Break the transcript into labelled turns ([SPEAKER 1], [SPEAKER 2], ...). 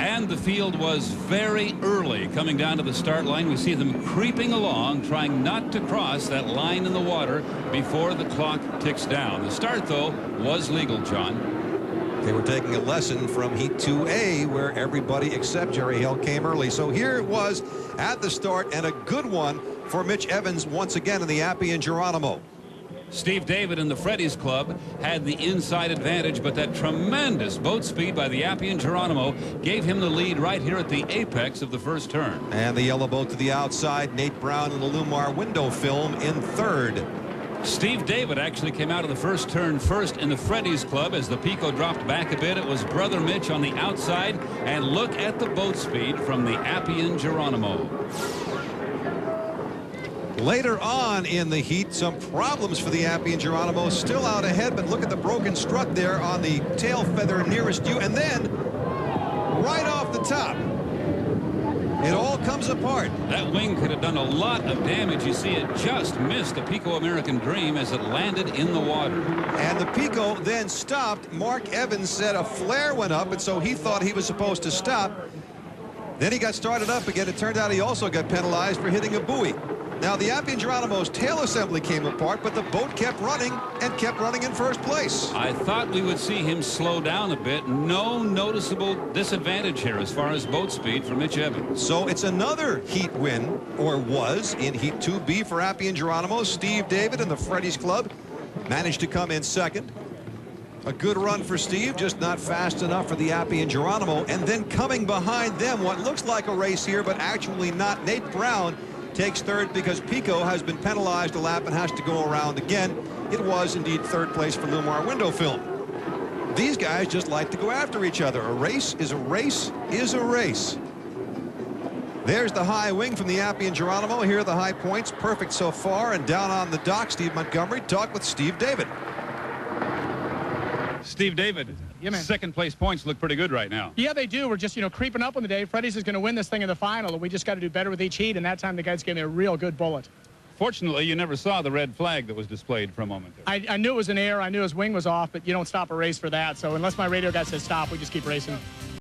[SPEAKER 1] And the field was very early coming down to the start line. We see them creeping along, trying not to cross that line in the water before the clock ticks down. The start, though, was legal, John.
[SPEAKER 2] They were taking a lesson from Heat 2A, where everybody except Jerry Hale came early. So here it was at the start, and a good one for Mitch Evans once again in the Appian Geronimo.
[SPEAKER 1] Steve David and the Freddy's Club had the inside advantage, but that tremendous boat speed by the Appian Geronimo gave him the lead right here at the apex of the first turn.
[SPEAKER 2] And the yellow boat to the outside, Nate Brown and the Lumar window film in third.
[SPEAKER 1] Steve David actually came out of the first turn first in the Freddy's Club. As the Pico dropped back a bit, it was Brother Mitch on the outside. And look at the boat speed from the Appian Geronimo.
[SPEAKER 2] Later on in the heat, some problems for the Appian Geronimo, still out ahead, but look at the broken strut there on the tail feather nearest you, and then right off the top, it all comes apart.
[SPEAKER 1] That wing could have done a lot of damage. You see it just missed the Pico American Dream as it landed in the water.
[SPEAKER 2] And the Pico then stopped. Mark Evans said a flare went up, and so he thought he was supposed to stop. Then he got started up again. It turned out he also got penalized for hitting a buoy. Now, the Appian Geronimo's tail assembly came apart, but the boat kept running and kept running in first place.
[SPEAKER 1] I thought we would see him slow down a bit. No noticeable disadvantage here as far as boat speed for Mitch Evans.
[SPEAKER 2] So it's another heat win, or was, in Heat 2B for Appian Geronimo. Steve David and the Freddy's Club managed to come in second. A good run for Steve, just not fast enough for the Appian Geronimo. And then coming behind them, what looks like a race here, but actually not, Nate Brown takes third because Pico has been penalized a lap and has to go around again. It was indeed third place for Lumar window film. These guys just like to go after each other. A race is a race is a race. There's the high wing from the Appian Geronimo. Here are the high points. Perfect so far. And down on the dock, Steve Montgomery talked with Steve David.
[SPEAKER 1] Steve David,
[SPEAKER 3] yeah, man.
[SPEAKER 1] Second place points look pretty good right now.
[SPEAKER 3] Yeah, they do. We're just, creeping up on the day. Freddy's is going to win this thing in the final, and we just got to do better with each heat, and that time the guys gave me a real good bullet.
[SPEAKER 1] Fortunately, you never saw the red flag that was displayed for a moment.
[SPEAKER 3] I knew it was an error. I knew his wing was off, but you don't stop a race for that. So unless my radio guy says stop, we just keep racing.